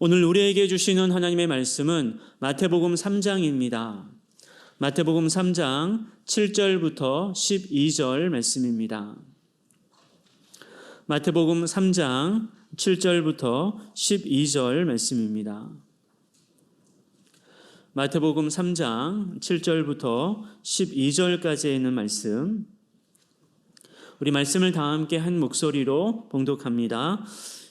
오늘 우리에게 주시는 하나님의 말씀은 마태복음 3장입니다. 마태복음 3장 7절부터 12절 말씀입니다. 마태복음 3장 7절부터 12절 말씀입니다. 마태복음 3장 7절부터 12절까지 있는 말씀, 우리 말씀을 다 함께 한 목소리로 봉독합니다.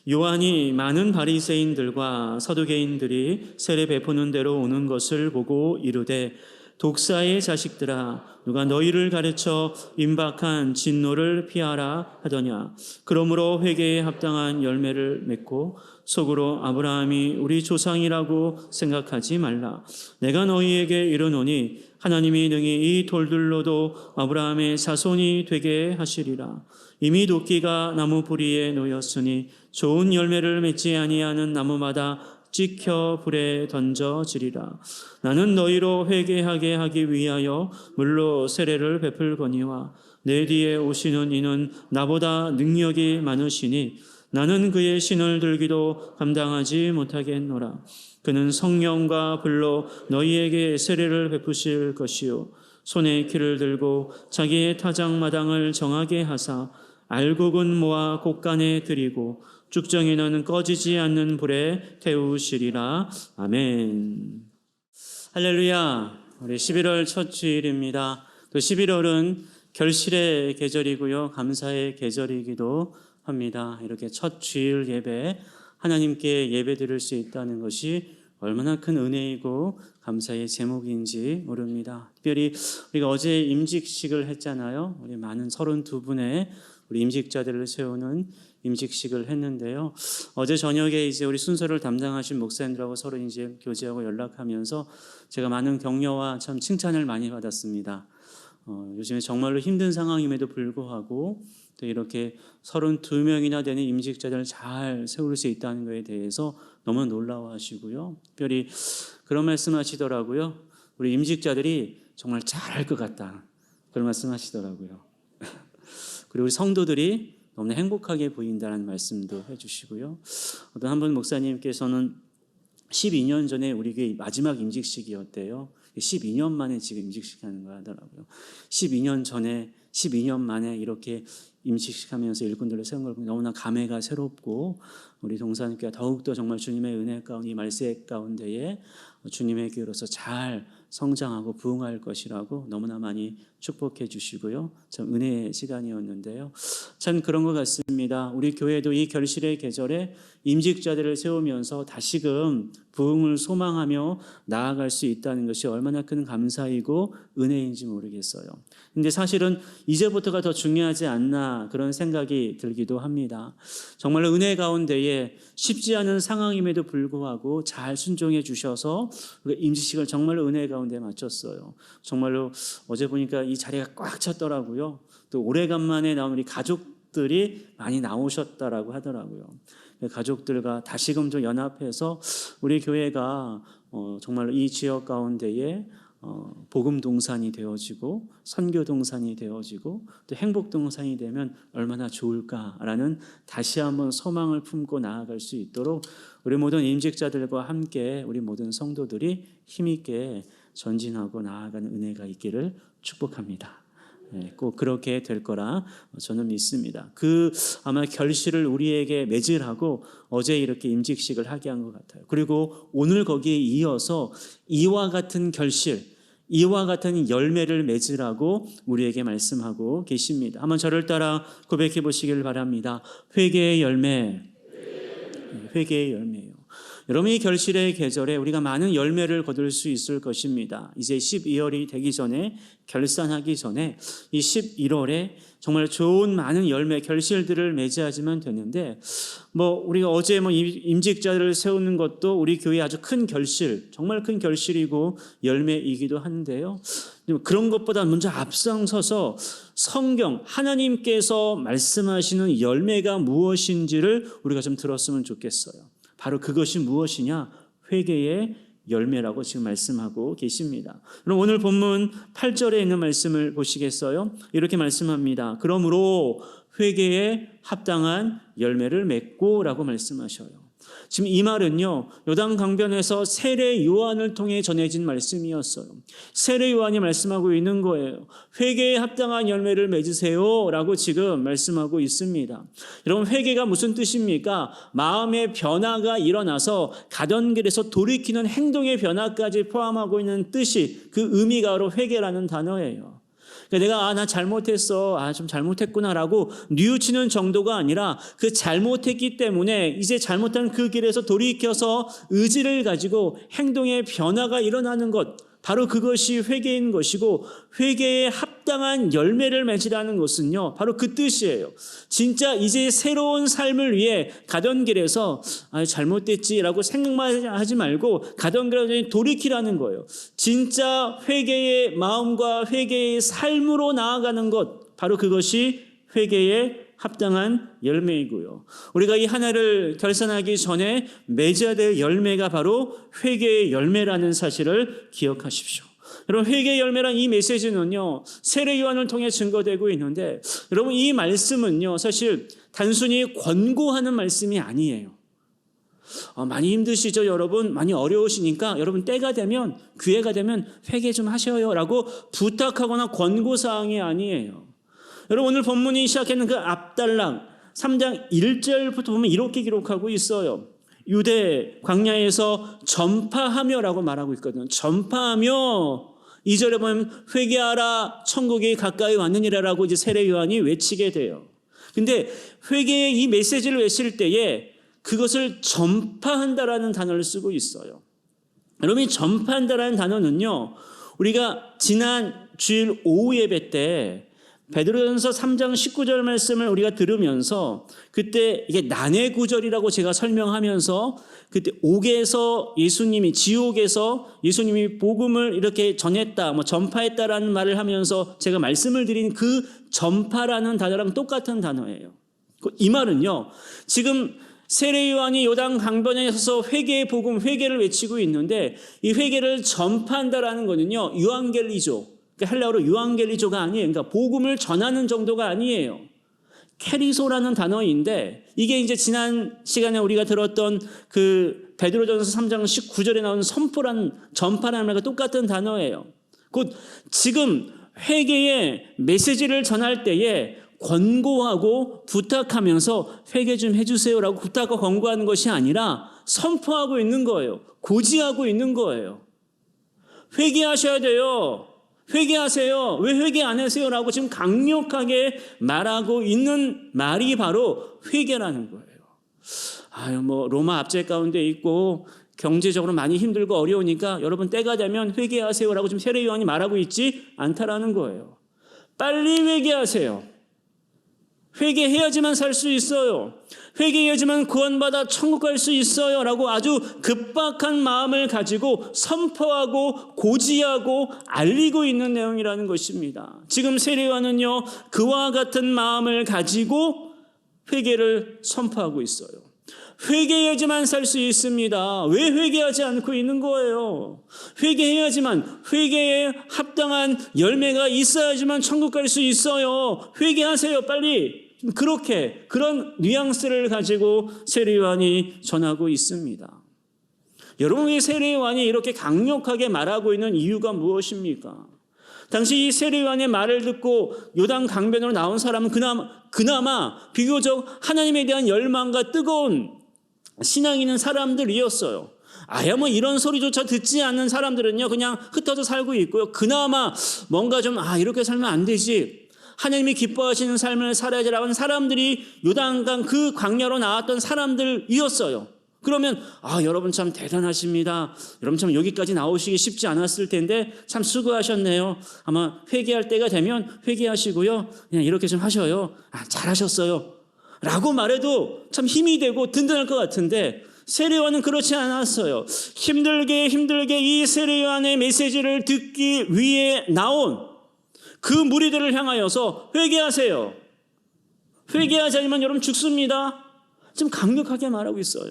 요한이 많은 바리새인들과 서두개인들이 세례 베푸는 데로 오는 것을 보고 이르되, 독사의 자식들아, 누가 너희를 가르쳐 임박한 진노를 피하라 하더냐. 그러므로 회개에 합당한 열매를 맺고 속으로 아브라함이 우리 조상이라고 생각하지 말라. 내가 너희에게 이르노니 하나님이 능히 이 돌들로도 아브라함의 자손이 되게 하시리라. 이미 도끼가 나무 뿌리에 놓였으니 좋은 열매를 맺지 아니하는 나무마다 찍혀 불에 던져지리라. 나는 너희로 회개하게 하기 위하여 물로 세례를 베풀거니와 내 뒤에 오시는 이는 나보다 능력이 많으시니 나는 그의 신을 들기도 감당하지 못하겠노라. 그는 성령과 불로 너희에게 세례를 베푸실 것이요 손에 키를 들고 자기의 타작마당을 정하게 하사 알곡은 모아 곡간에 들이고 쭉정이는 꺼지지 않는 불에 태우시리라. 아멘. 할렐루야. 우리 11월 첫 주일입니다. 또 11월은 결실의 계절이고요, 감사의 계절이기도 합니다. 이렇게 첫 주일 예배, 하나님께 예배 드릴 수 있다는 것이 얼마나 큰 은혜이고 감사의 제목인지 모릅니다. 특별히 우리가 어제 임직식을 했잖아요. 우리 많은 32분의 우리 임직자들을 세우는 임직식을 했는데요. 어제 저녁에 이제 우리 순서를 담당하신 목사님들하고 서로 이제 교제하고 연락하면서 제가 많은 격려와 참 칭찬을 많이 받았습니다. 요즘에 정말로 힘든 상황임에도 불구하고 또 이렇게 32명이나 되는 임직자들을 잘 세울 수 있다는 것에 대해서 너무 놀라워하시고요. 특별히 그런 말씀하시더라고요. 우리 임직자들이 정말 잘할 것 같다, 그런 말씀하시더라고요. 그리고 우리 성도들이 너무나 행복하게 보인다는 말씀도 해주시고요. 어떤 한 분 목사님께서는 12년 전에 우리 교회 마지막 임직식이었대요. 12년 만에 지금 임직식 하는 거 하더라고요. 12년 전에 12년 만에 이렇게 임직식 하면서 일꾼들을 세운 걸 보면 너무나 감회가 새롭고, 우리 동산교회가 더욱더 정말 주님의 은혜 가운데, 이 말세 가운데에 주님의 교회로서 잘 성장하고 부흥할 것이라고 너무나 많이 축복해 주시고요. 참 은혜의 시간이었는데요. 참 그런 것 같습니다. 우리 교회도 이 결실의 계절에 임직자들을 세우면서 다시금 부흥을 소망하며 나아갈 수 있다는 것이 얼마나 큰 감사이고 은혜인지 모르겠어요. 근데 사실은 이제부터가 더 중요하지 않나, 그런 생각이 들기도 합니다. 정말 은혜 가운데에 쉽지 않은 상황임에도 불구하고 잘 순종해 주셔서 임직식을 정말로 은혜 가운데 마쳤어요. 정말로 어제 보니까 이 자리가 꽉 찼더라고요. 또 오래간만에 나온 우리 가족들이 많이 나오셨다라고 하더라고요. 가족들과 다시금 좀 연합해서 우리 교회가 정말로 이 지역 가운데에 복음 동산이 되어지고 선교 동산이 되어지고 또 행복 동산이 되면 얼마나 좋을까라는 다시 한번 소망을 품고 나아갈 수 있도록 우리 모든 임직자들과 함께 우리 모든 성도들이 힘있게 전진하고 나아가는 은혜가 있기를 축복합니다. 꼭 그렇게 될 거라 저는 믿습니다. 아마 결실을 우리에게 맺으라고 어제 이렇게 임직식을 하게 한 것 같아요. 그리고 오늘 거기에 이어서 이와 같은 결실, 이와 같은 열매를 맺으라고 우리에게 말씀하고 계십니다. 한번 저를 따라 고백해 보시길 바랍니다. 회개의 열매, 회개의 열매예요. 여러분, 이 결실의 계절에 우리가 많은 열매를 거둘 수 있을 것입니다. 이제 12월이 되기 전에, 결산하기 전에 이 11월에 정말 좋은 많은 열매, 결실들을 맺어야지만 되는데, 우리가 어제 임직자들을 세우는 것도 우리 교회의 아주 큰 결실, 정말 큰 결실이고 열매이기도 한데요. 그런 것보다 먼저 앞장서서 성경, 하나님께서 말씀하시는 열매가 무엇인지를 우리가 좀 들었으면 좋겠어요. 바로 그것이 무엇이냐? 회개의 열매라고 지금 말씀하고 계십니다. 그럼 오늘 본문 8절에 있는 말씀을 보시겠어요? 이렇게 말씀합니다. 그러므로 회개에 합당한 열매를 맺고 라고 말씀하셔요. 지금 이 말은요, 요단 강변에서 세례 요한을 통해 전해진 말씀이었어요. 세례 요한이 말씀하고 있는 거예요. 회개에 합당한 열매를 맺으세요 라고 지금 말씀하고 있습니다. 여러분, 회개가 무슨 뜻입니까? 마음의 변화가 일어나서 가던 길에서 돌이키는 행동의 변화까지 포함하고 있는 뜻이, 그 의미가 바로 회개라는 단어예요. 내가 나 잘못했어, 좀 잘못했구나라고 뉘우치는 정도가 아니라 그 잘못했기 때문에 이제 잘못한 그 길에서 돌이켜서 의지를 가지고 행동의 변화가 일어나는 것, 바로 그것이 회개인 것이고, 회개에 합당한 열매를 맺으라는 것은요, 바로 그 뜻이에요. 진짜 이제 새로운 삶을 위해 가던 길에서 잘못됐지라고 생각만 하지 말고 가던 길에 돌이키라는 거예요. 진짜 회개의 마음과 회개의 삶으로 나아가는 것, 바로 그것이 회개의 합당한 열매이고요. 우리가 이 한 해를 결산하기 전에 맺어야 될 열매가 바로 회개의 열매라는 사실을 기억하십시오. 여러분, 회개의 열매란 이 메시지는요, 세례 요한을 통해 증거되고 있는데, 여러분, 이 말씀은요, 사실 단순히 권고하는 말씀이 아니에요. 많이 힘드시죠, 여러분? 많이 어려우시니까 여러분 때가 되면, 기회가 되면 회개 좀 하셔요 라고 부탁하거나 권고사항이 아니에요. 여러분, 오늘 본문이 시작하는 그 앞달랑 3장 1절부터 보면 이렇게 기록하고 있어요. 유대 광야에서 전파하며라고 말하고 있거든요. 전파하며, 2절에 보면 회개하라 천국이 가까이 왔느니라라고 이제 세례 요한이 외치게 돼요. 근데 회개의 이 메시지를 외칠 때에 그것을 전파한다라는 단어를 쓰고 있어요. 여러분, 이 전파한다라는 단어는요, 우리가 지난 주일 오후 예배 때 베드로전서 3장 19절 말씀을 우리가 들으면서, 그때 이게 난해 구절이라고 제가 설명하면서, 그때 옥에서 예수님이, 지옥에서 예수님이 복음을 이렇게 전했다, 전파했다라는 말을 하면서 제가 말씀을 드린 그 전파라는 단어랑 똑같은 단어예요. 이 말은요, 지금 세례 요한이 요단 강변에 서서 회개의 복음, 회개를 외치고 있는데, 이 회개를 전파한다라는 거는요, 유앙겔리조, 헬라어로 유앙겔리조가 아니에요. 그러니까 복음을 전하는 정도가 아니에요. 캐리소라는 단어인데, 이게 이제 지난 시간에 우리가 들었던 그 베드로전서 3장 19절에 나오는 선포라는, 전파라는 말과 똑같은 단어예요. 곧 지금 회개의 메시지를 전할 때에 권고하고 부탁하면서 회개 좀 해주세요라고 부탁과 권고하는 것이 아니라 선포하고 있는 거예요. 고지하고 있는 거예요. 회개하셔야 돼요. 회개하세요. 왜 회개 안 하세요? 라고 지금 강력하게 말하고 있는 말이 바로 회개라는 거예요. 로마 압제 가운데 있고 경제적으로 많이 힘들고 어려우니까 여러분 때가 되면 회개하세요라고 지금 세례 요한이 말하고 있지 않다라는 거예요. 빨리 회개하세요. 회개해야지만 살 수 있어요. 회개해야지만 구원받아 천국 갈 수 있어요 라고 아주 급박한 마음을 가지고 선포하고 고지하고 알리고 있는 내용이라는 것입니다. 지금 세례 요한은요, 그와 같은 마음을 가지고 회개를 선포하고 있어요. 회개해야지만 살 수 있습니다. 왜 회개하지 않고 있는 거예요? 회개해야지만, 회개에 합당한 열매가 있어야지만 천국 갈 수 있어요. 회개하세요, 빨리. 그런 뉘앙스를 가지고 세례 요한이 전하고 있습니다. 여러분, 왜 세례 요한이 이렇게 강력하게 말하고 있는 이유가 무엇입니까? 당시 이 세례 요한의 말을 듣고 요단 강변으로 나온 사람은 그나마 비교적 하나님에 대한 열망과 뜨거운 신앙이 있는 사람들이었어요. 이런 소리조차 듣지 않는 사람들은요, 그냥 흩어져 살고 있고요. 그나마 뭔가 좀 이렇게 살면 안 되지, 하나님이 기뻐하시는 삶을 살아야지라고 하는 사람들이 요단강 그 광야로 나왔던 사람들이었어요. 그러면 여러분 참 대단하십니다. 여러분 참 여기까지 나오시기 쉽지 않았을 텐데 참 수고하셨네요. 아마 회개할 때가 되면 회개하시고요, 그냥 이렇게 좀 하셔요. 잘하셨어요 라고 말해도 참 힘이 되고 든든할 것 같은데, 세례 요한은 그렇지 않았어요. 힘들게 이 세례 요한의 메시지를 듣기 위해 나온 그 무리들을 향하여서 회개하세요. 회개하지 않으면 여러분 죽습니다. 지금 강력하게 말하고 있어요.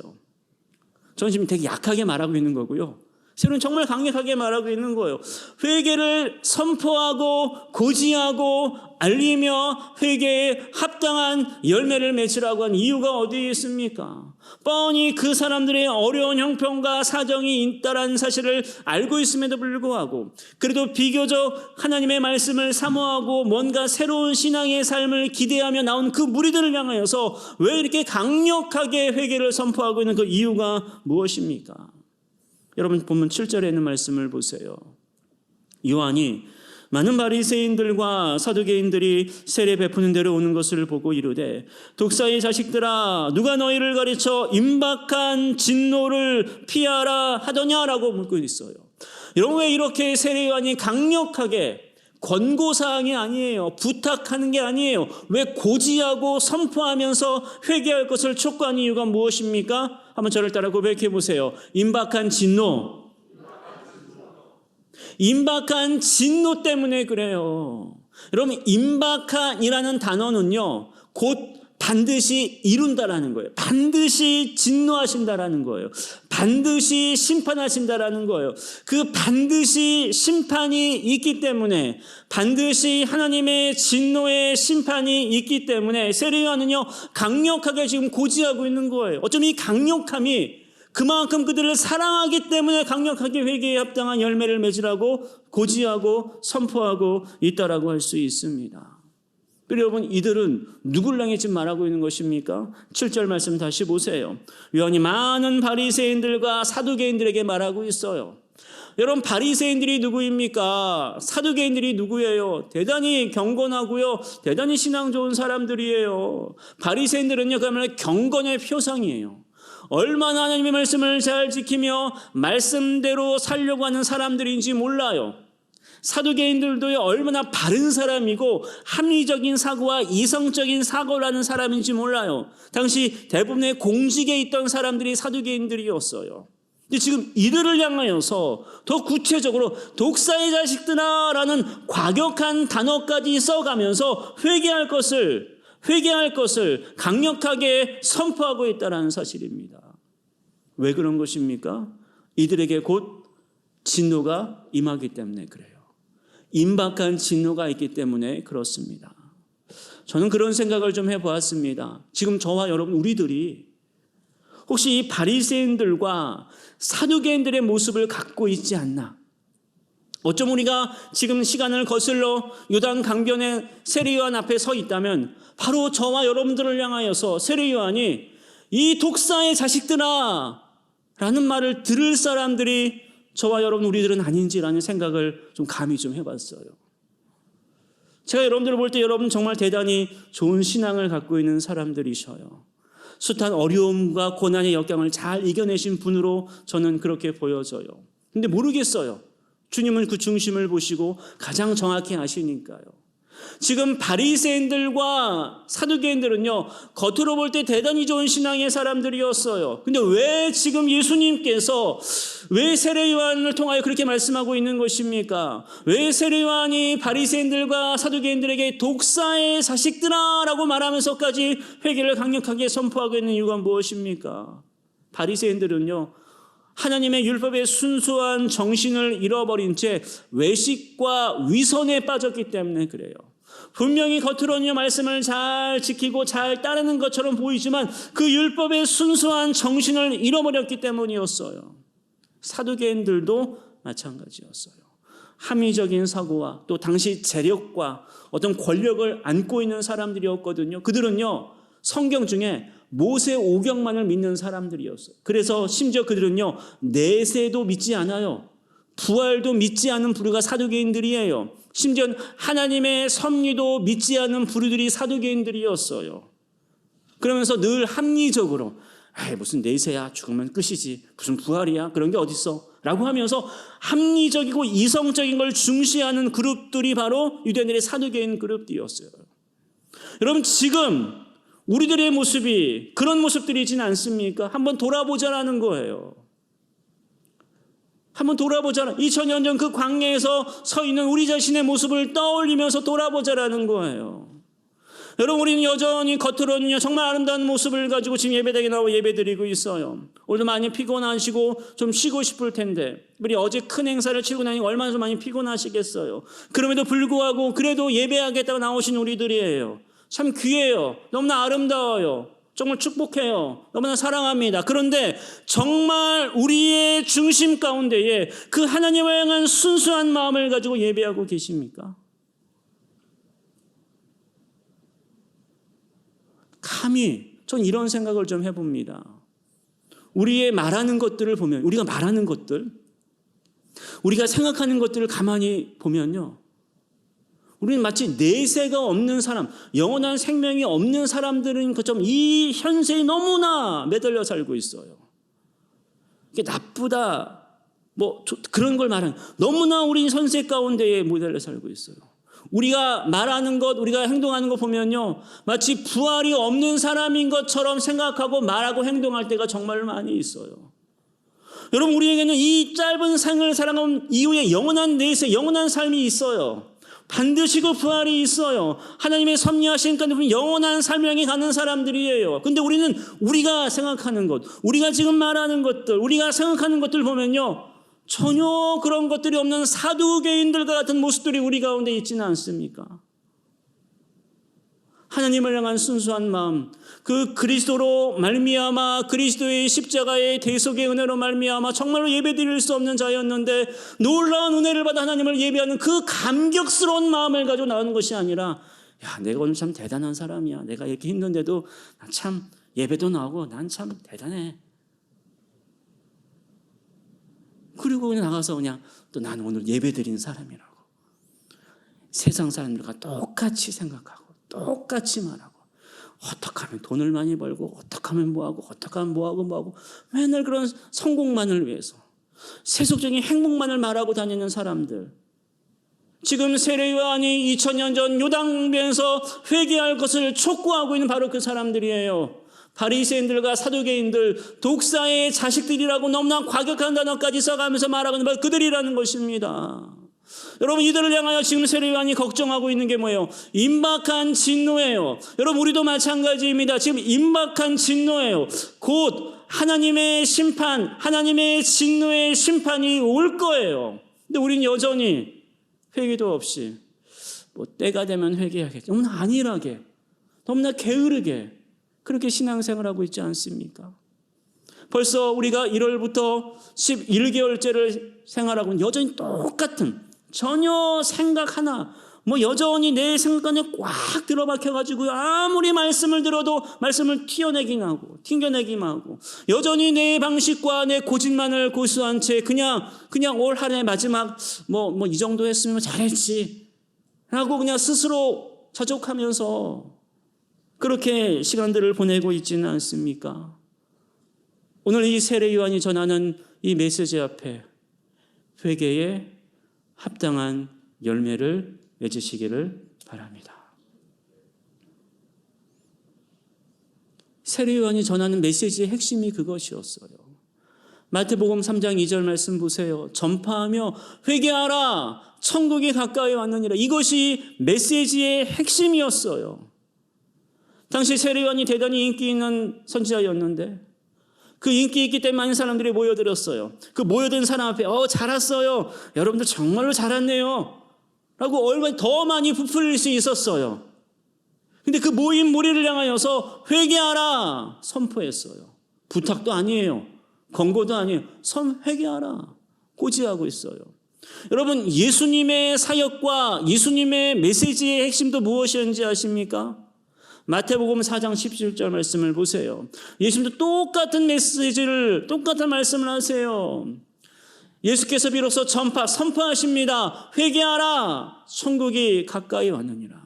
저는 지금 되게 약하게 말하고 있는 거고요. 세례는 정말 강력하게 말하고 있는 거예요. 회개를 선포하고 고지하고 알리며 회개에 합당한 열매를 맺으라고 한 이유가 어디에 있습니까? 뻔히 그 사람들의 어려운 형편과 사정이 있다라는 사실을 알고 있음에도 불구하고 그래도 비교적 하나님의 말씀을 사모하고 뭔가 새로운 신앙의 삶을 기대하며 나온 그 무리들을 향하여서 왜 이렇게 강력하게 회개를 선포하고 있는 그 이유가 무엇입니까? 여러분 본문 7절에 있는 말씀을 보세요. 요한이 많은 바리새인들과 사두개인들이 세례 베푸는 데로 오는 것을 보고 이르되 독사의 자식들아 누가 너희를 가르쳐 임박한 진노를 피하라 하더냐라고 묻고 있어요. 여러분 왜 이렇게 세례 요한이 강력하게 권고사항이 아니에요. 부탁하는 게 아니에요. 왜 고지하고 선포하면서 회개할 것을 촉구하는 이유가 무엇입니까? 한번 저를 따라 고백해 보세요. 임박한 진노. 임박한 진노 때문에 그래요. 여러분 임박한이라는 단어는요. 곧 반드시 이룬다라는 거예요. 반드시 진노하신다라는 거예요. 반드시 심판하신다라는 거예요. 그 반드시 심판이 있기 때문에 반드시 하나님의 진노의 심판이 있기 때문에 세례 요한은요. 강력하게 지금 고지하고 있는 거예요. 어쩌면 이 강력함이 그만큼 그들을 사랑하기 때문에 강력하게 회개에 합당한 열매를 맺으라고 고지하고 선포하고 있다라고 할 수 있습니다. 여러분 이들은 누굴 향해 지금 말하고 있는 것입니까? 7절 말씀 다시 보세요. 요한이 많은 바리새인들과 사두개인들에게 말하고 있어요. 여러분 바리새인들이 누구입니까? 사두개인들이 누구예요? 대단히 경건하고요. 대단히 신앙 좋은 사람들이에요. 바리새인들은요 그야말로 경건의 표상이에요. 얼마나 하나님의 말씀을 잘 지키며 말씀대로 살려고 하는 사람들인지 몰라요. 사두개인들도 얼마나 바른 사람이고 합리적인 사고와 이성적인 사고를 하는 사람인지 몰라요. 당시 대부분의 공직에 있던 사람들이 사두개인들이었어요. 근데 지금 이들을 향하여서 더 구체적으로 독사의 자식들아 라는 과격한 단어까지 써가면서 회개할 것을 강력하게 선포하고 있다는 사실입니다. 왜 그런 것입니까? 이들에게 곧 진노가 임하기 때문에 그래요. 임박한 진노가 있기 때문에 그렇습니다. 저는 그런 생각을 좀 해보았습니다. 지금 저와 여러분 우리들이 혹시 이 바리새인들과 사두개인들의 모습을 갖고 있지 않나? 어쩜 우리가 지금 시간을 거슬러 요단 강변의 세례 요한 앞에 서 있다면 바로 저와 여러분들을 향하여서 세례 요한이 이 독사의 자식들아 라는 말을 들을 사람들이 저와 여러분 우리들은 아닌지라는 생각을 좀 감히 좀 해봤어요. 제가 여러분들을 볼 때 여러분 정말 대단히 좋은 신앙을 갖고 있는 사람들이셔요. 숱한 어려움과 고난의 역경을 잘 이겨내신 분으로 저는 그렇게 보여져요. 근데 모르겠어요. 주님은 그 중심을 보시고 가장 정확히 아시니까요. 지금 바리새인들과 사두개인들은요 겉으로 볼 때 대단히 좋은 신앙의 사람들이었어요. 근데 왜 지금 예수님께서 왜 세례 요한을 통하여 그렇게 말씀하고 있는 것입니까? 왜 세례 요한이 바리새인들과 사두개인들에게 독사의 자식들아 라고 말하면서까지 회개를 강력하게 선포하고 있는 이유가 무엇입니까? 바리새인들은요 하나님의 율법의 순수한 정신을 잃어버린 채 외식과 위선에 빠졌기 때문에 그래요. 분명히 겉으로는 말씀을 잘 지키고 잘 따르는 것처럼 보이지만 그 율법의 순수한 정신을 잃어버렸기 때문이었어요. 사두개인들도 마찬가지였어요. 합리적인 사고와 또 당시 재력과 어떤 권력을 안고 있는 사람들이었거든요. 그들은요 성경 중에 모세 오경만을 믿는 사람들이었어요. 그래서 심지어 그들은요 내세도 믿지 않아요. 부활도 믿지 않은 부류가 사두개인들이에요. 심지어 하나님의 섭리도 믿지 않는 부류들이 사두개인들이었어요. 그러면서 늘 합리적으로 무슨 내세야 죽으면 끝이지 무슨 부활이야 그런 게 어딨어 라고 하면서 합리적이고 이성적인 걸 중시하는 그룹들이 바로 유대인들의 사두개인 그룹들이었어요. 여러분 지금 우리들의 모습이 그런 모습들이진 않습니까? 한번 돌아보자라는 거예요. 한번 돌아보자. 2000년 전 그 광야에서 서 있는 우리 자신의 모습을 떠올리면서 돌아보자라는 거예요. 여러분, 우리는 여전히 겉으로는요 정말 아름다운 모습을 가지고 지금 예배당에 나와 예배드리고 있어요. 오늘도 많이 피곤하시고 좀 쉬고 싶을 텐데, 우리 어제 큰 행사를 치르고 나니 얼마나 좀 많이 피곤하시겠어요. 그럼에도 불구하고 그래도 예배하겠다고 나오신 우리들이에요. 참 귀해요. 너무나 아름다워요. 정말 축복해요. 너무나 사랑합니다. 그런데 정말 우리의 중심 가운데에 그 하나님을 향한 순수한 마음을 가지고 예배하고 계십니까? 감히 전 이런 생각을 좀 해봅니다. 우리의 말하는 것들을 보면, 우리가 말하는 것들, 우리가 생각하는 것들을 가만히 보면요, 우리는 마치 내세가 없는 사람, 영원한 생명이 없는 사람들은 그처럼 이 현세에 너무나 매달려 살고 있어요. 이게 나쁘다, 그런 걸 말하는, 너무나 우리 현세 가운데에 매달려 살고 있어요. 우리가 말하는 것, 우리가 행동하는 거 보면요, 마치 부활이 없는 사람인 것처럼 생각하고 말하고 행동할 때가 정말 많이 있어요. 여러분, 우리에게는 이 짧은 생을 살아가는 이후에 영원한 내세, 영원한 삶이 있어요. 반드시 그 부활이 있어요. 하나님의 섭리하신 가운데 영원한 삶을 향해 가는 사람들이에요. 근데 우리는 우리가 생각하는 것, 우리가 지금 말하는 것들, 우리가 생각하는 것들 보면요, 전혀 그런 것들이 없는 사두개인들과 같은 모습들이 우리 가운데 있지는 않습니까? 하나님을 향한 순수한 마음, 그 그리스도로 말미암아, 그리스도의 십자가의 대속의 은혜로 말미암아 정말로 예배드릴 수 없는 자였는데 놀라운 은혜를 받아 하나님을 예배하는 그 감격스러운 마음을 가지고 나오는 것이 아니라, 야, 내가 오늘 참 대단한 사람이야. 내가 이렇게 힘든데도 난 참 예배도 나오고 난 참 대단해. 그리고 그냥 나가서 그냥 또 난 오늘 예배드린 사람이라고. 세상 사람들과 똑같이 생각하고 똑같이 말하고, 어떻게 하면 돈을 많이 벌고, 어떻게 하면 뭐하고, 어떻게 하면 뭐하고 맨날 그런 성공만을 위해서 세속적인 행복만을 말하고 다니는 사람들. 지금 세례요한이 2000년 전 요단강변에서 회개할 것을 촉구하고 있는 바로 그 사람들이에요. 바리새인들과 사두개인들, 독사의 자식들이라고 너무나 과격한 단어까지 써가면서 말하고 있는 바로 그들이라는 것입니다. 여러분, 이들을 향하여 지금 세례요한이 걱정하고 있는 게 뭐예요? 임박한 진노예요. 여러분, 우리도 마찬가지입니다. 지금 임박한 진노예요. 곧 하나님의 심판, 하나님의 진노의 심판이 올 거예요. 근데 우리는 여전히 회개도 없이 때가 되면 회개하겠지, 너무나 안일하게, 너무나 게으르게 그렇게 신앙생활하고 있지 않습니까? 벌써 우리가 1월부터 11개월째를 생활하고 여전히 똑같은, 전혀 생각 하나, 여전히 내 생각관에 꽉 들어박혀가지고 아무리 말씀을 들어도 말씀을 튕겨내기만 하고 여전히 내 방식과 내 고집만을 고수한 채 그냥 올 한 해 마지막 이 정도 했으면 잘했지 라고 그냥 스스로 자족하면서 그렇게 시간들을 보내고 있지는 않습니까? 오늘 이 세례요한이 전하는 이 메시지 앞에 회개에 합당한 열매를 맺으시기를 바랍니다. 세례요한이 전하는 메시지의 핵심이 그것이었어요. 마태복음 3장 2절 말씀 보세요. 전파하며 회개하라, 천국이 가까이 왔느니라. 이것이 메시지의 핵심이었어요. 당시 세례요한이 대단히 인기 있는 선지자였는데 그 인기 있기 때문에 많은 사람들이 모여들었어요. 그 모여든 사람 앞에 잘 왔어요. 여러분들 정말로 잘 왔네요. 라고 얼마나 더 많이 부풀릴 수 있었어요. 근데 그 모인 무리를 향하여서 회개하라 선포했어요. 부탁도 아니에요. 권고도 아니에요. 회개하라 고지하고 있어요. 여러분, 예수님의 사역과 예수님의 메시지의 핵심도 무엇이었는지 아십니까? 마태복음 4장 17절 말씀을 보세요. 예수님도 똑같은 메시지를, 똑같은 말씀을 하세요. 예수께서 비로소 선포하십니다. 회개하라, 천국이 가까이 왔느니라.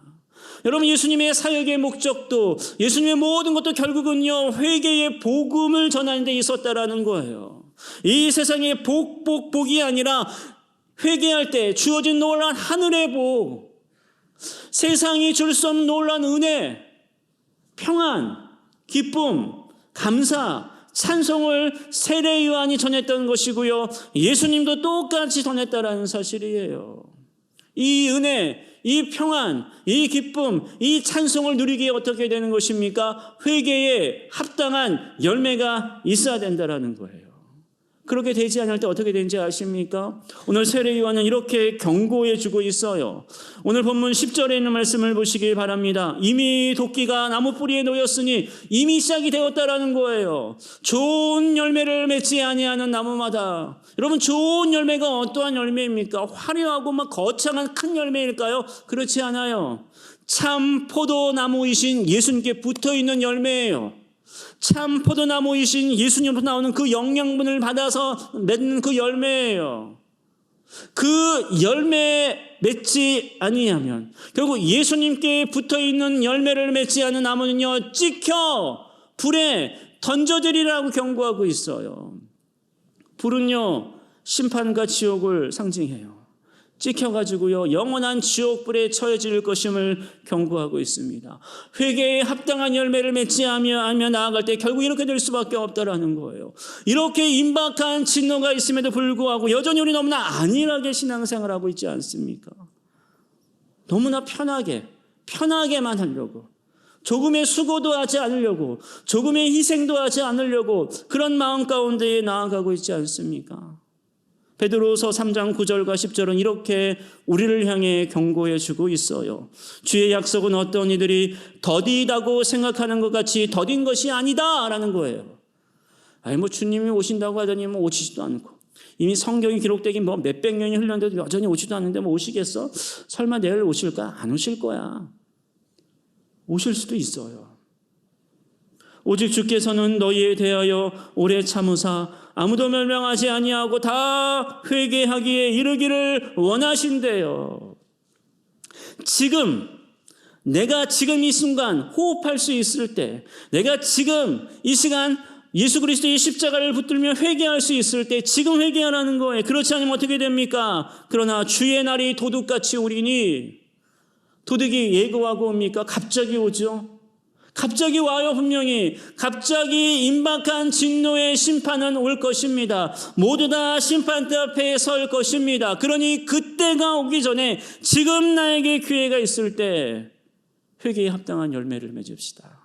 여러분, 예수님의 사역의 목적도, 예수님의 모든 것도 결국은요, 회개의 복음을 전하는 데 있었다라는 거예요. 이 세상의 복이 아니라 회개할 때 주어진 놀라운 하늘의 복, 세상이 줄 수 없는 놀라운 은혜, 평안, 기쁨, 감사, 찬송을 세례요한이 전했던 것이고요, 예수님도 똑같이 전했다라는 사실이에요. 이 은혜, 이 평안, 이 기쁨, 이 찬송을 누리기에 어떻게 되는 것입니까? 회개에 합당한 열매가 있어야 된다는 거예요. 그렇게 되지 않을 때 어떻게 되는지 아십니까? 오늘 세례요한은 이렇게 경고해 주고 있어요. 오늘 본문 10절에 있는 말씀을 보시길 바랍니다. 이미 도끼가 나무 뿌리에 놓였으니 이미 시작이 되었다라는 거예요. 좋은 열매를 맺지 아니하는 나무마다. 여러분, 좋은 열매가 어떠한 열매입니까? 화려하고 막 거창한 큰 열매일까요? 그렇지 않아요. 참 포도나무이신 예수님께 붙어있는 열매예요. 참 포도나무이신 예수님으로 나오는 그 영양분을 받아서 맺는 그 열매예요. 그 열매 맺지 아니하면 결국 예수님께 붙어있는 열매를 맺지 않은 나무는요, 찍혀 불에 던져지리라고 경고하고 있어요. 불은요, 심판과 지옥을 상징해요. 찍혀가지고요, 영원한 지옥불에 처해질 것임을 경고하고 있습니다. 회개에 합당한 열매를 맺지 않으며 나아갈 때 결국 이렇게 될 수밖에 없다라는 거예요. 이렇게 임박한 진노가 있음에도 불구하고 여전히 우리 너무나 안일하게 신앙생활하고 있지 않습니까? 너무나 편하게만 하려고, 조금의 수고도 하지 않으려고, 조금의 희생도 하지 않으려고 그런 마음 가운데에 나아가고 있지 않습니까? 베드로서 3장 9절과 10절은 이렇게 우리를 향해 경고해 주고 있어요. 주의 약속은 어떤 이들이 더디다고 생각하는 것 같이 더딘 것이 아니다라는 거예요. 아니 주님이 오신다고 하더니 오시지도 않고, 이미 성경이 기록되긴 몇백 년이 흘렀는데도 여전히 오지도 않는데 오시겠어? 설마 내일 오실까? 안 오실 거야. 오실 수도 있어요. 오직 주께서는 너희에 대하여 오래 참으사 아무도 멸망하지 아니하고 다 회개하기에 이르기를 원하신대요. 내가 지금 이 순간 호흡할 수 있을 때, 내가 지금 이 시간 예수 그리스도의 십자가를 붙들며 회개할 수 있을 때 지금 회개하라는 거예요. 그렇지 않으면 어떻게 됩니까? 그러나 주의 날이 도둑같이 오리니, 도둑이 예고하고 옵니까? 갑자기 오죠. 갑자기 와요. 분명히 갑자기 임박한 진노의 심판은 올 것입니다. 모두 다 심판대 앞에 설 것입니다. 그러니 그때가 오기 전에 지금 나에게 기회가 있을 때 회개에 합당한 열매를 맺읍시다.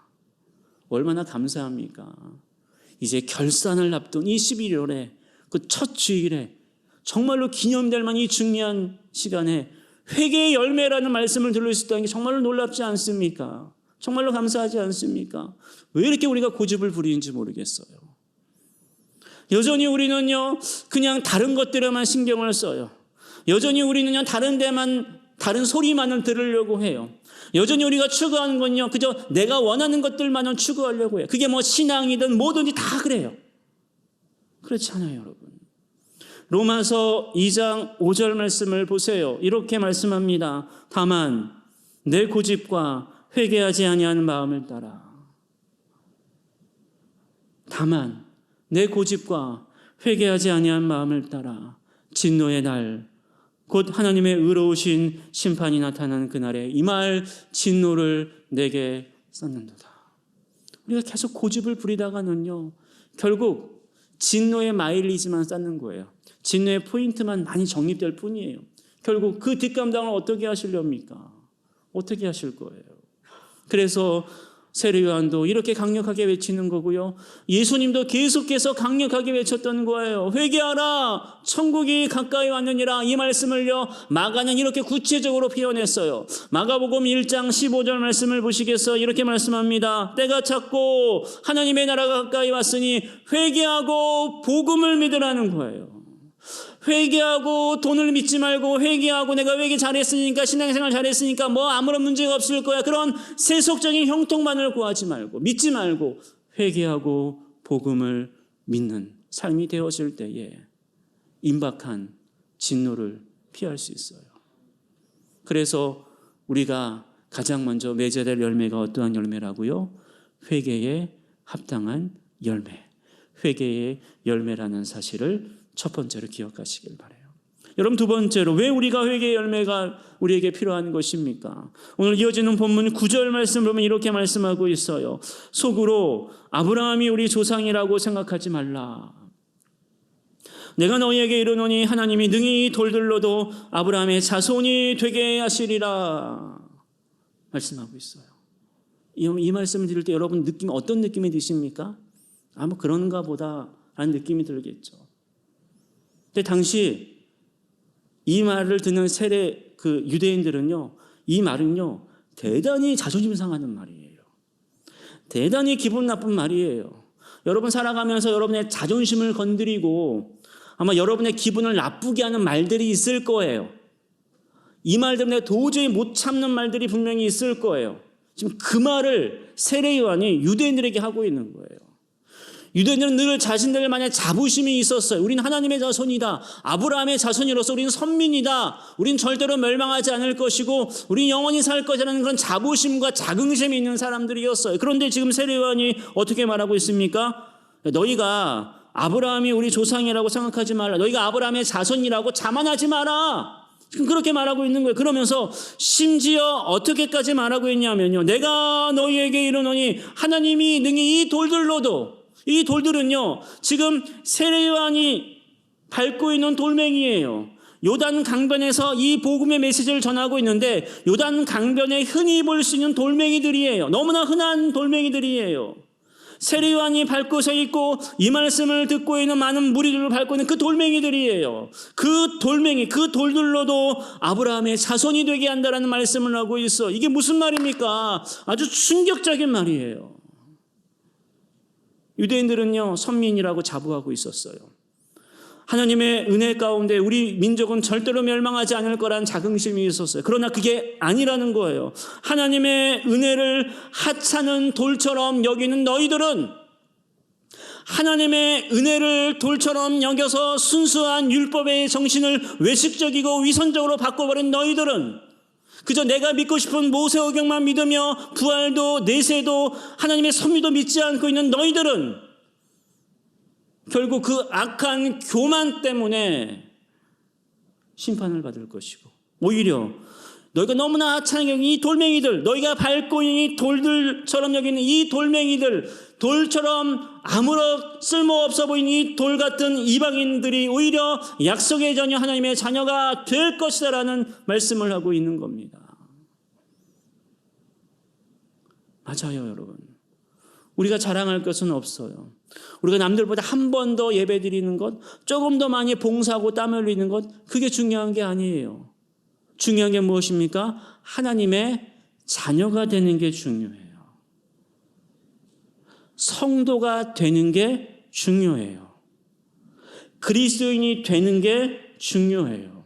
얼마나 감사합니까? 이제 결산을 앞둔 이 11월에 그 첫 주일에 정말로 기념될 만한 이 중요한 시간에 회개의 열매라는 말씀을 들을 수 있다는 게 정말로 놀랍지 않습니까? 정말로 감사하지 않습니까? 왜 이렇게 우리가 고집을 부리는지 모르겠어요. 여전히 우리는요, 그냥 다른 것들에만 신경을 써요. 여전히 우리는요, 다른 소리만을 들으려고 해요. 여전히 우리가 추구하는 건요, 그저 내가 원하는 것들만을 추구하려고 해요. 그게 신앙이든 뭐든지 다 그래요. 그렇지 않아요, 여러분. 로마서 2장 5절 말씀을 보세요. 이렇게 말씀합니다. 다만 내 고집과 회개하지 아니하는 마음을 따라. 다만 내 고집과 회개하지 아니한 마음을 따라 진노의 날, 곧 하나님의 의로우신 심판이 나타나는 그날에 이 말 진노를 내게 쏟는도다. 우리가 계속 고집을 부리다가는요, 결국 진노의 마일리지만 쌓는 거예요. 진노의 포인트만 많이 적립될 뿐이에요. 결국 그 뒷감당을 어떻게 하시렵니까? 어떻게 하실 거예요? 그래서 세례 요한도 이렇게 강력하게 외치는 거고요. 예수님도 계속해서 강력하게 외쳤던 거예요. 회개하라, 천국이 가까이 왔느니라. 이 말씀을요, 마가는 이렇게 구체적으로 표현했어요. 마가복음 1장 15절 말씀을 보시겠어요? 이렇게 말씀합니다. 때가 찼고 하나님의 나라가 가까이 왔으니 회개하고 복음을 믿으라는 거예요. 회개하고 돈을 믿지 말고, 회개하고 내가 회개 잘했으니까, 신앙생활 잘했으니까 아무런 문제가 없을 거야, 그런 세속적인 형통만을 구하지 말고, 믿지 말고 회개하고 복음을 믿는 삶이 되어질 때에 임박한 진노를 피할 수 있어요. 그래서 우리가 가장 먼저 맺어야 될 열매가 어떠한 열매라고요? 회개에 합당한 열매, 회개의 열매라는 사실을 첫 번째로 기억하시길 바라요. 여러분, 두 번째로 왜 우리가 회개의 열매가 우리에게 필요한 것입니까? 오늘 이어지는 본문 9절 말씀을 보면 이렇게 말씀하고 있어요. 속으로 아브라함이 우리 조상이라고 생각하지 말라. 내가 너희에게 이르노니 하나님이 능히 이 돌들로도 아브라함의 자손이 되게 하시리라 말씀하고 있어요. 이 말씀을 들을 때 여러분 어떤 느낌이 드십니까? 뭐 그런가 보다라는 느낌이 들겠죠. 근데 당시 이 말을 듣는 세례 유대인들은요, 이 말은요 대단히 자존심 상하는 말이에요. 대단히 기분 나쁜 말이에요. 여러분 살아가면서 여러분의 자존심을 건드리고 아마 여러분의 기분을 나쁘게 하는 말들이 있을 거예요. 이 말 때문에 도저히 못 참는 말들이 분명히 있을 거예요. 지금 그 말을 세례 요한이 유대인들에게 하고 있는 거예요. 유대인들은 늘 자신들만의 자부심이 있었어요. 우린 하나님의 자손이다. 아브라함의 자손이로서 우리는 선민이다. 우린 절대로 멸망하지 않을 것이고 우린 영원히 살 것이라는 그런 자부심과 자긍심이 있는 사람들이었어요. 그런데 지금 세례 요한이 어떻게 말하고 있습니까? 너희가 아브라함이 우리 조상이라고 생각하지 말라. 너희가 아브라함의 자손이라고 자만하지 마라. 지금 그렇게 말하고 있는 거예요. 그러면서 심지어 어떻게까지 말하고 있냐면요. 내가 너희에게 이르노니 하나님이 능히 이 돌들로도, 이 돌들은요 지금 세례 요한이 밟고 있는 돌멩이에요. 요단 강변에서 이 복음의 메시지를 전하고 있는데 요단 강변에 흔히 볼 수 있는 돌멩이들이에요. 너무나 흔한 돌멩이들이에요. 세례 요한이 밟고 서 있고 이 말씀을 듣고 있는 많은 무리들을 밟고 있는 그 돌멩이들이에요. 그 돌멩이, 그 돌들로도 아브라함의 자손이 되게 한다라는 말씀을 하고 있어. 이게 무슨 말입니까? 아주 충격적인 말이에요. 유대인들은요 선민이라고 자부하고 있었어요. 하나님의 은혜 가운데 우리 민족은 절대로 멸망하지 않을 거라는 자긍심이 있었어요. 그러나 그게 아니라는 거예요. 하나님의 은혜를 하찮은 돌처럼 여기는 너희들은, 하나님의 은혜를 돌처럼 여겨서 순수한 율법의 정신을 외식적이고 위선적으로 바꿔버린 너희들은, 그저 내가 믿고 싶은 모세오경만 믿으며 부활도 내세도 하나님의 섭리도 믿지 않고 있는 너희들은 결국 그 악한 교만 때문에 심판을 받을 것이고, 오히려 너희가 너무나 하찮게 여기는 이 돌멩이들, 너희가 밟고 있는 이 돌들처럼 여기는 이 돌멩이들, 돌처럼 아무런 쓸모없어 보이는 이 돌 같은 이방인들이 오히려 약속의 자녀 하나님의 자녀가 될 것이다라는 말씀을 하고 있는 겁니다. 맞아요, 여러분. 우리가 자랑할 것은 없어요. 우리가 남들보다 한 번 더 예배 드리는 것, 조금 더 많이 봉사하고 땀 흘리는 것, 그게 중요한 게 아니에요. 중요한 게 무엇입니까? 하나님의 자녀가 되는 게 중요해요. 성도가 되는 게 중요해요. 그리스도인이 되는 게 중요해요.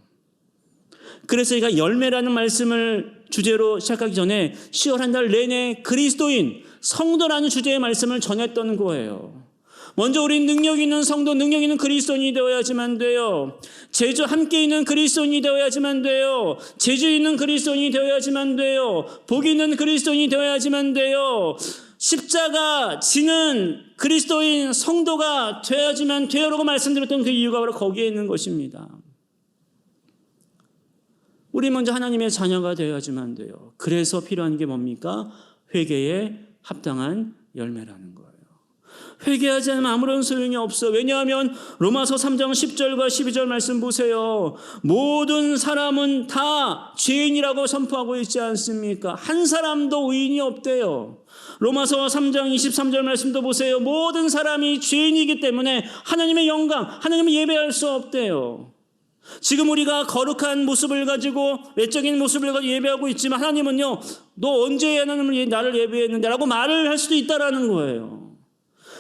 그래서 제가 열매라는 말씀을 주제로 시작하기 전에 10월 한 달 내내 그리스도인, 성도라는 주제의 말씀을 전했던 거예요. 먼저 우린 능력 있는 성도, 능력 있는 그리스도인이 되어야지만 돼요. 제주 함께 있는 그리스도인이 되어야지만 돼요. 제주 있는 그리스도인이 되어야지만 돼요. 복 있는 그리스도인이 되어야지만 돼요. 십자가 지는 그리스도인 성도가 되어야지만 돼요라고 말씀드렸던 그 이유가 바로 거기에 있는 것입니다. 우리 먼저 하나님의 자녀가 되어야지만 돼요. 그래서 필요한 게 뭡니까? 회개에 합당한 열매라는 거예요. 회개하지 않으면 아무런 소용이 없어. 왜냐하면 로마서 3장 10절과 12절 말씀 보세요. 모든 사람은 다 죄인이라고 선포하고 있지 않습니까? 한 사람도 의인이 없대요. 로마서 3장 23절 말씀도 보세요. 모든 사람이 죄인이기 때문에 하나님의 영광, 하나님을 예배할 수 없대요. 지금 우리가 거룩한 모습을 가지고 외적인 모습을 가지고 예배하고 있지만 하나님은요, 너 언제 하나님을 나를 예배했는데 라고 말을 할 수도 있다라는 거예요.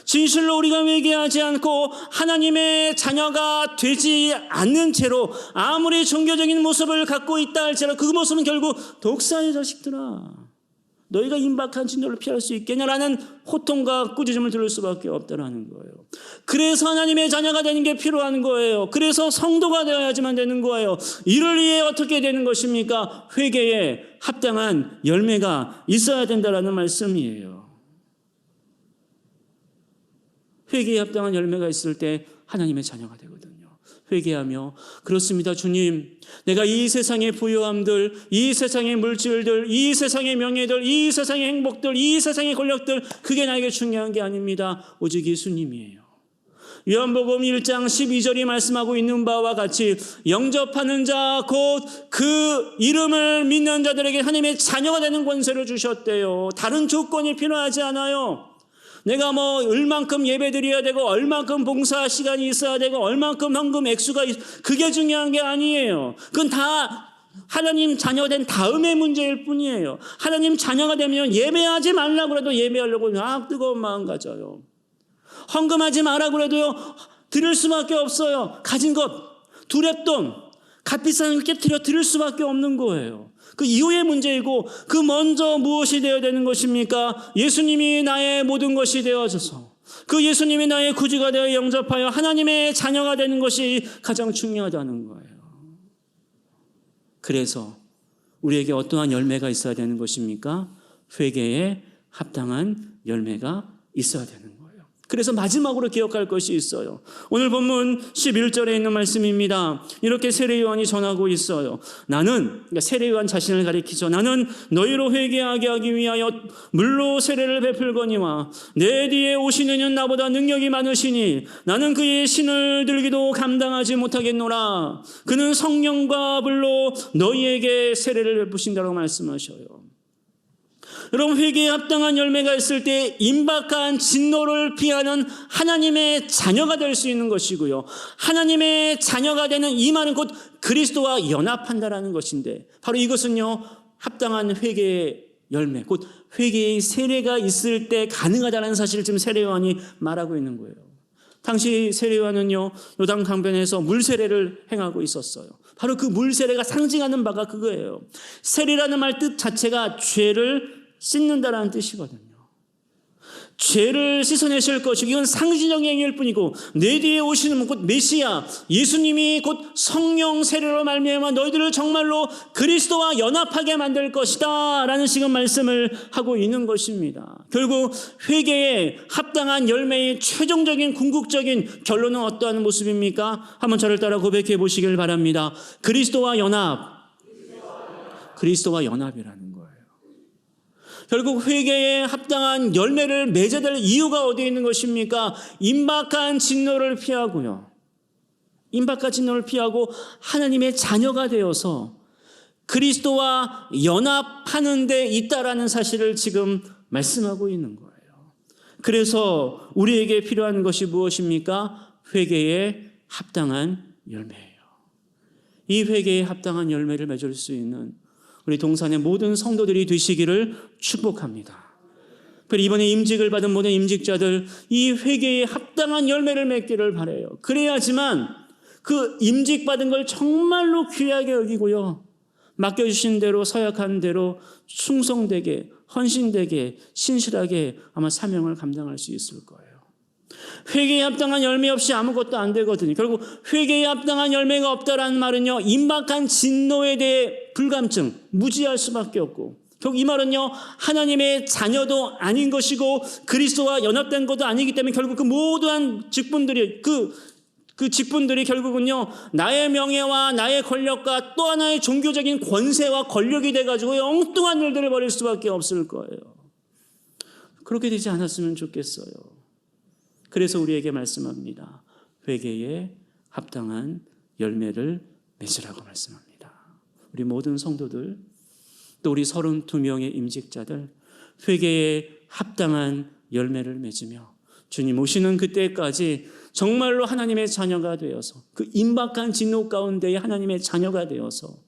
진실로 우리가 회개하지 않고 하나님의 자녀가 되지 않는 채로 아무리 종교적인 모습을 갖고 있다 할지라도 그 모습은 결국 독사의 자식들아, 너희가 임박한 진노를 피할 수 있겠냐라는 호통과 꾸짖음을 들을 수밖에 없다라는 거예요. 그래서 하나님의 자녀가 되는 게 필요한 거예요. 그래서 성도가 되어야지만 되는 거예요. 이를 위해 어떻게 되는 것입니까? 회개에 합당한 열매가 있어야 된다라는 말씀이에요. 회개에 합당한 열매가 있을 때 하나님의 자녀가 되거든요. 회개하며, 그렇습니다 주님, 내가 이 세상의 부유함들, 이 세상의 물질들, 이 세상의 명예들, 이 세상의 행복들, 이 세상의 권력들, 그게 나에게 중요한 게 아닙니다. 오직 예수님이에요. 요한복음 1장 12절이 말씀하고 있는 바와 같이 영접하는 자 곧 그 이름을 믿는 자들에게 하나님의 자녀가 되는 권세를 주셨대요. 다른 조건이 필요하지 않아요. 내가 얼만큼 예배 드려야 되고 얼만큼 봉사 시간이 있어야 되고 얼만큼 헌금 액수가 그게 중요한 게 아니에요. 그건 다 하나님 자녀가 된 다음의 문제일 뿐이에요. 하나님 자녀가 되면 예배하지 말라고 해도 예배하려고 뜨거운 마음 가져요. 헌금하지 말라고 해도요 드릴 수밖에 없어요. 가진 것, 두렙돈, 값비싼 깨트려 드릴 수밖에 없는 거예요. 그 이후의 문제이고 그 먼저 무엇이 되어야 되는 것입니까? 예수님이 나의 모든 것이 되어져서 그 예수님이 나의 구주가 되어 영접하여 하나님의 자녀가 되는 것이 가장 중요하다는 거예요. 그래서 우리에게 어떠한 열매가 있어야 되는 것입니까? 회개에 합당한 열매가 있어야 되는 거예요. 그래서 마지막으로 기억할 것이 있어요. 오늘 본문 11절에 있는 말씀입니다. 이렇게 세례 요한이 전하고 있어요. 그러니까 세례 요한 자신을 가리키죠. 나는 너희로 회개하게 하기 위하여 물로 세례를 베풀거니와 내 뒤에 오시는 이는 나보다 능력이 많으시니 나는 그의 신을 들기도 감당하지 못하겠노라. 그는 성령과 불로 너희에게 세례를 베푸신다고 말씀하셔요. 여러분, 회개에 합당한 열매가 있을 때 임박한 진노를 피하는 하나님의 자녀가 될 수 있는 것이고요. 하나님의 자녀가 되는 이 말은 곧 그리스도와 연합한다라는 것인데 바로 이것은요 합당한 회개의 열매, 곧 회개의 세례가 있을 때 가능하다는 사실을 지금 세례 요한이 말하고 있는 거예요. 당시 세례 요한은요 요단 강변에서 물세례를 행하고 있었어요. 바로 그 물세례가 상징하는 바가 그거예요. 세례라는 말 뜻 자체가 죄를 씻는다라는 뜻이거든요. 죄를 씻어내실 것이고 이건 상징적인 행위일 뿐이고 내 뒤에 오시는 곧 메시아 예수님이 곧 성령 세례로 말미암아 너희들을 정말로 그리스도와 연합하게 만들 것이다 라는 지금 말씀을 하고 있는 것입니다. 결국 회개에 합당한 열매의 최종적인 궁극적인 결론은 어떠한 모습입니까? 한번 저를 따라 고백해 보시길 바랍니다. 그리스도와 연합이라는 거예요. 결국 회개에 합당한 열매를 맺어야 될 이유가 어디에 있는 것입니까? 임박한 진노를 피하고요. 임박한 진노를 피하고 하나님의 자녀가 되어서 그리스도와 연합하는 데 있다라는 사실을 지금 말씀하고 있는 거예요. 그래서 우리에게 필요한 것이 무엇입니까? 회개에 합당한 열매예요. 이 회개에 합당한 열매를 맺을 수 있는 우리 동산의 모든 성도들이 되시기를 축복합니다. 이번에 임직을 받은 모든 임직자들 이 회개에 합당한 열매를 맺기를 바라요. 그래야지만 그 임직받은 걸 정말로 귀하게 여기고요. 맡겨주신 대로 서약한 대로 충성되게 헌신되게 신실하게 아마 사명을 감당할 수 있을 거예요. 회개에 합당한 열매 없이 아무것도 안 되거든요. 결국 회개에 합당한 열매가 없다라는 말은요 임박한 진노에 대해 불감증, 무지할 수밖에 없고 결국 이 말은요 하나님의 자녀도 아닌 것이고 그리스도와 연합된 것도 아니기 때문에 결국 그 모든 직분들이 그 직분들이 결국은요 나의 명예와 나의 권력과 또 하나의 종교적인 권세와 권력이 돼가지고 엉뚱한 일들을 벌일 수밖에 없을 거예요. 그렇게 되지 않았으면 좋겠어요. 그래서 우리에게 말씀합니다. 회개에 합당한 열매를 맺으라고 말씀합니다. 우리 모든 성도들 또 우리 32명의 임직자들 회개에 합당한 열매를 맺으며 주님 오시는 그때까지 정말로 하나님의 자녀가 되어서 그 임박한 진노 가운데에 하나님의 자녀가 되어서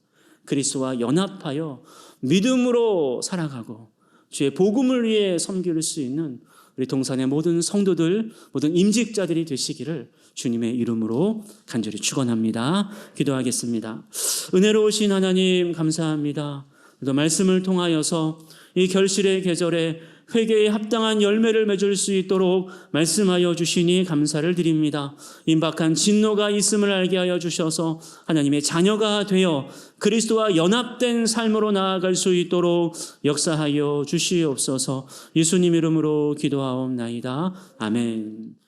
그리스도와 연합하여 믿음으로 살아가고 주의 복음을 위해 섬길 수 있는 우리 동산의 모든 성도들, 모든 임직자들이 되시기를 주님의 이름으로 간절히 축원합니다. 기도하겠습니다. 은혜로우신 하나님 감사합니다. 또 말씀을 통하여서 이 결실의 계절에 회개에 합당한 열매를 맺을 수 있도록 말씀하여 주시니 감사를 드립니다. 임박한 진노가 있음을 알게 하여 주셔서 하나님의 자녀가 되어 그리스도와 연합된 삶으로 나아갈 수 있도록 역사하여 주시옵소서. 예수님 이름으로 기도하옵나이다. 아멘.